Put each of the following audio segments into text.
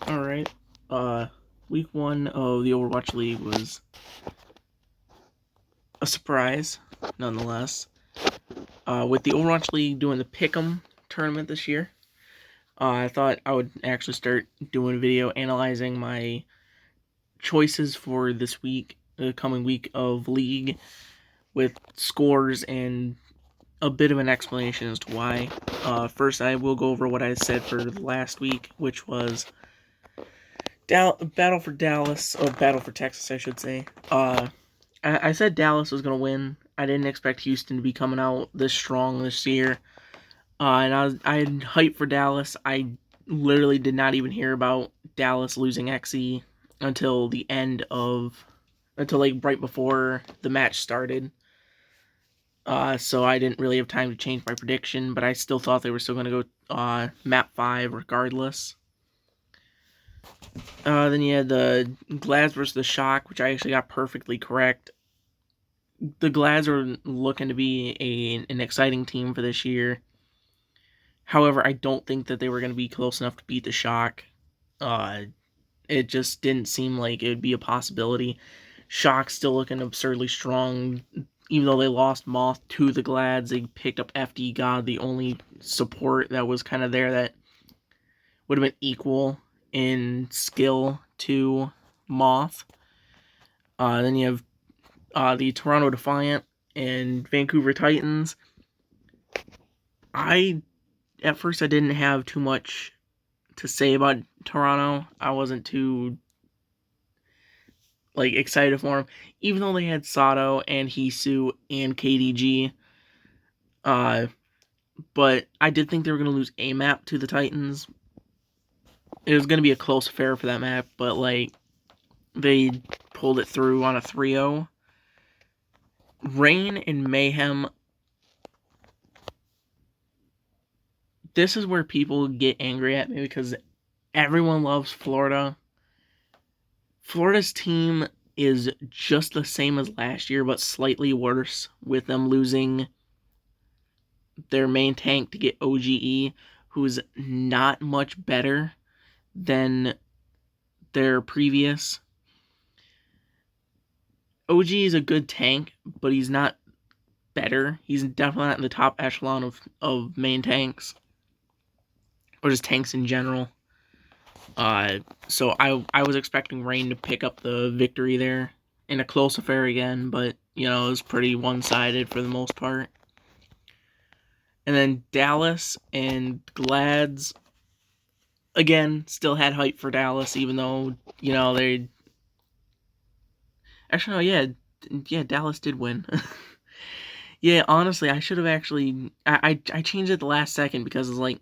Alright, week 1 of the Overwatch League was a surprise, nonetheless. With the Overwatch League doing the Pick'em tournament this year, I thought I would actually start doing a video analyzing my choices for this week, the coming week of League, with scores and a bit of an explanation as to why. First, I will go over what I said for last week, which was Battle for Dallas, or Battle for Texas, I should say. I said Dallas was going to win. I didn't expect Houston to be coming out this strong this year. And I had hype for Dallas. I literally did not even hear about Dallas losing XE until like right before the match started. So I didn't really have time to change my prediction, but I still thought they were still going to go map 5 regardless. Then you had the Glads versus the Shock, which I actually got perfectly correct. The Glads are looking to be an exciting team for this year. However, I don't think that they were going to be close enough to beat the Shock. It just didn't seem like it would be a possibility. Shock's still looking absurdly strong. Even though they lost Moth to the Glads, they picked up FD God, the only support that was kind of there that would have been equal in skill to Moth. Then you have the Toronto Defiant and Vancouver Titans. At first I didn't have too much to say about Toronto. I wasn't too excited for them, even though they had Sato and Hisu and KDG. But I did think they were going to lose a map to the Titans. It was going to be a close affair for that map, but they pulled it through on a 3-0. Rain and Mayhem. This is where people get angry at me because everyone loves Florida. Florida's team is just the same as last year, but slightly worse, with them losing their main tank to get OGE, who's not much better than their previous. OG is a good tank, but he's not better. He's definitely not in the top echelon of main tanks, or just tanks in general. So I was expecting Rain to pick up the victory there in a close affair again, but it was pretty one-sided for the most part. And then Dallas and Glads, again, still had hype for Dallas, even though they actually yeah Dallas did win. Yeah, honestly, I should have actually I changed it at the last second because it's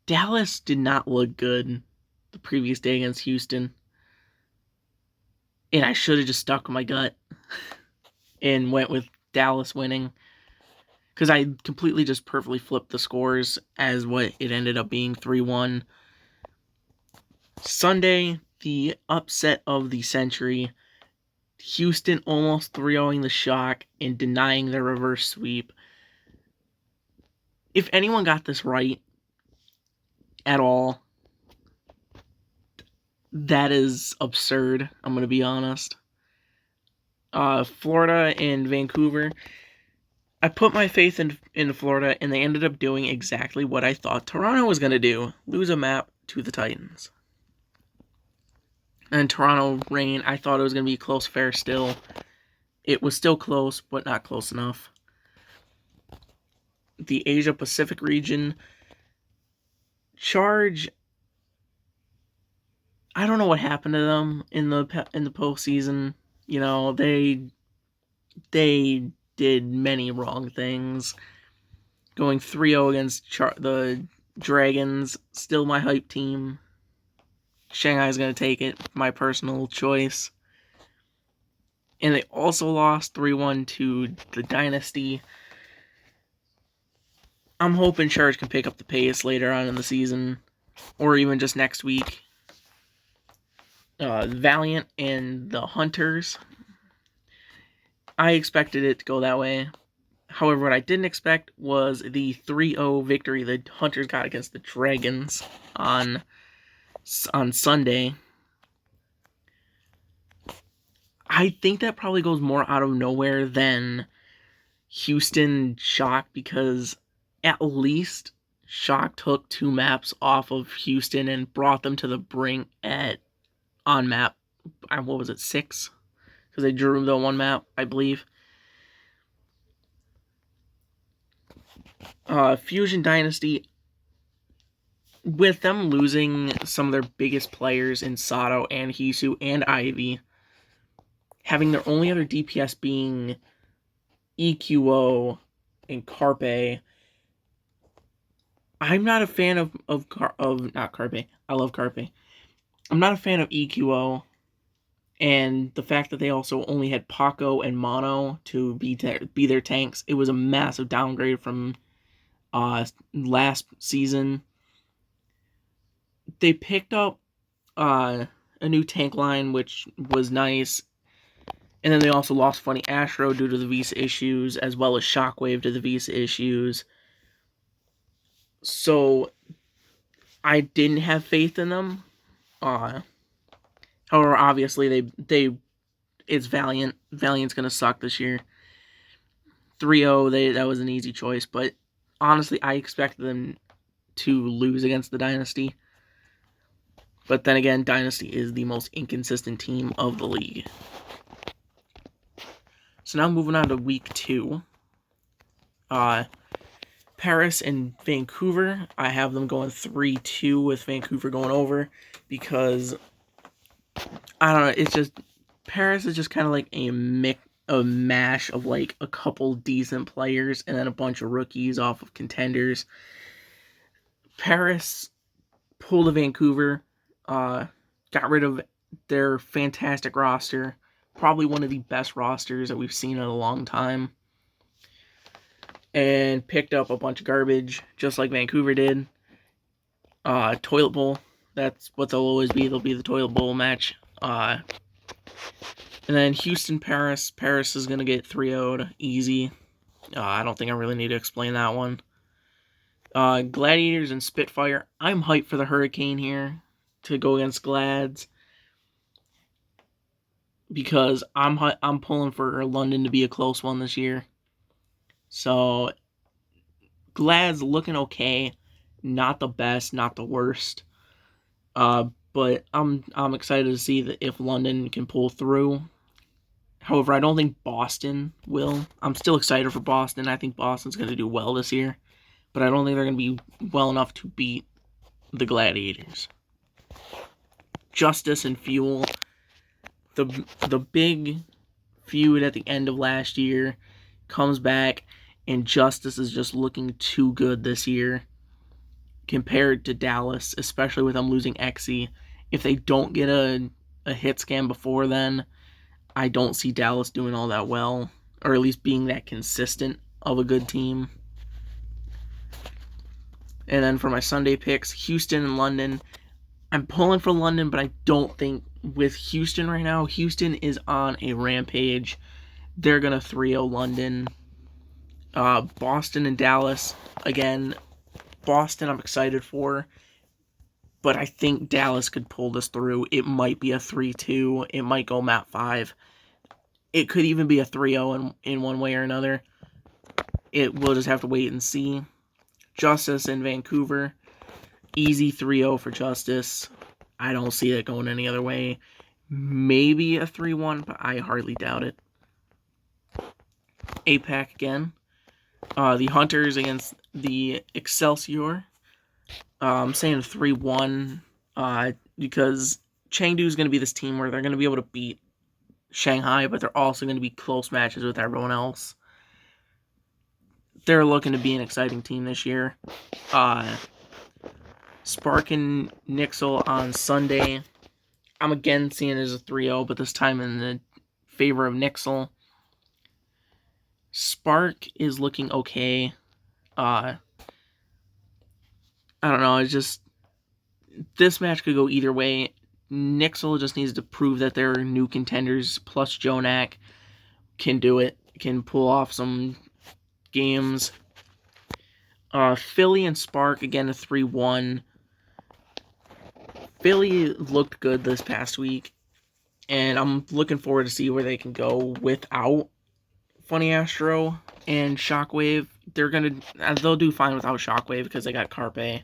Dallas did not look good the previous day against Houston. And I should have just stuck with my gut and went with Dallas winning. Because I completely just perfectly flipped the scores as what it ended up being, 3-1. Sunday, the upset of the century. Houston almost 3-0ing the Shock and denying their reverse sweep. If anyone got this right at all, that is absurd, I'm going to be honest. Florida and Vancouver. I put my faith in Florida, and they ended up doing exactly what I thought Toronto was going to do. Lose a map to the Titans. And Toronto Rain, I thought it was going to be close fair still. It was still close, but not close enough. The Asia Pacific region. Charge, I don't know what happened to them in the postseason. They did many wrong things. Going 3-0 against the Dragons, still my hype team. Shanghai's going to take it, my personal choice. And they also lost 3-1 to the Dynasty. I'm hoping Charge can pick up the pace later on in the season, or even just next week. Valiant and the Hunters. I expected it to go that way. However, what I didn't expect was the 3-0 victory the Hunters got against the Dragons on on Sunday. I think that probably goes more out of nowhere than Houston Shock, because at least Shock took 2 maps off of Houston and brought them to the brink on map. What was it, 6? Because they drew the 1 map, I believe. Fusion Dynasty, with them losing some of their biggest players in Sato and Hisu and Ivy, having their only other DPS being EQO and Carpe, I'm not a fan of not Carpe. I love Carpe. I'm not a fan of EQO, and the fact that they also only had Paco and Mono to be their tanks. It was a massive downgrade from last season. They picked up a new tank line, which was nice. And then they also lost Funny Astro due to the Visa issues, as well as Shockwave to the Visa issues. So I didn't have faith in them. However, obviously it's Valiant. Valiant's gonna suck this year. 3-0, that was an easy choice, but honestly, I expected them to lose against the Dynasty. But then again, Dynasty is the most inconsistent team of the league. So now moving on to week 2. Paris and Vancouver. I have them going 3-2 with Vancouver going over, because I don't know, it's just Paris is just kind of like a mash of like a couple decent players and then a bunch of rookies off of contenders. Paris pulled a Vancouver, got rid of their fantastic roster, probably one of the best rosters that we've seen in a long time, and picked up a bunch of garbage, just like Vancouver did. Toilet bowl, that's what they'll always be. They'll be the toilet bowl match. And then Houston, Paris. Paris is going to get 3-0'd easy. I don't think I really need to explain that one. Gladiators and Spitfire. I'm hyped for the Hurricane here to go against Glads, because I'm pulling for London to be a close one this year. So Glads looking okay, not the best, not the worst. But I'm excited to see that if London can pull through. However, I don't think Boston will. I'm still excited for Boston. I think Boston's going to do well this year, but I don't think they're going to be well enough to beat the Gladiators. Justice and Fuel. The big feud at the end of last year comes back, and Justice is just looking too good this year compared to Dallas, especially with them losing Exy. If they don't get a hit scan before then, I don't see Dallas doing all that well, or at least being that consistent of a good team. And then for my Sunday picks, Houston and London. I'm pulling for London, but I don't think with Houston right now, Houston is on a rampage. They're going to 3-0 London. Boston and Dallas. Again, Boston I'm excited for, but I think Dallas could pull this through. It might be a 3-2. It might go map 5. It could even be a 3-0 in one way or another. We'll just have to wait and see. Justice in Vancouver. Easy 3-0 for Justice. I don't see it going any other way. Maybe a 3-1, but I hardly doubt it. APAC again. The Hunters against the Excelsior. I'm saying 3-1 because Chengdu is going to be this team where they're going to be able to beat Shanghai, but they're also going to be close matches with everyone else. They're looking to be an exciting team this year. Spark and Nixel on Sunday. I'm again seeing it as a 3-0, but this time in the favor of Nixel. Spark is looking okay. I don't know, it's just, this match could go either way. Nixel just needs to prove that their new contenders plus Jonak can do it, can pull off some games. Philly and Spark, again, a 3-1. Philly looked good this past week, and I'm looking forward to see where they can go without Funny Astro and Shockwave. They'll do fine without Shockwave because they got Carpe,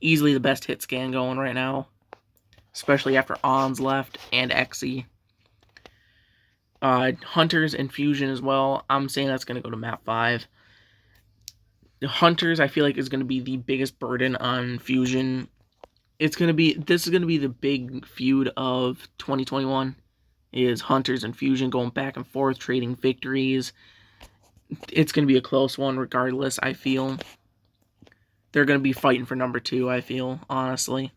easily the best hit scan going right now, especially after On's left and Xe. Hunters and Fusion as well. I'm saying that's going to go to map 5. The Hunters, I feel like, is going to be the biggest burden on Fusion. This is going to be the big feud of 2021, is Hunters and Fusion going back and forth, trading victories. It's going to be a close one regardless, I feel. They're going to be fighting for number 2, I feel, honestly.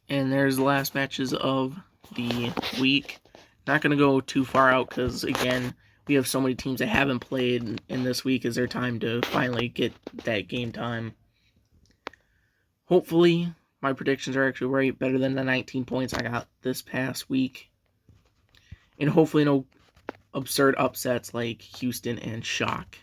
And there's the last matches of the week. Not going to go too far out because, again, we have so many teams that haven't played, and this week is their time to finally get that game time. Hopefully, my predictions are actually right, better than the 19 points I got this past week. And hopefully no absurd upsets like Houston and Shock.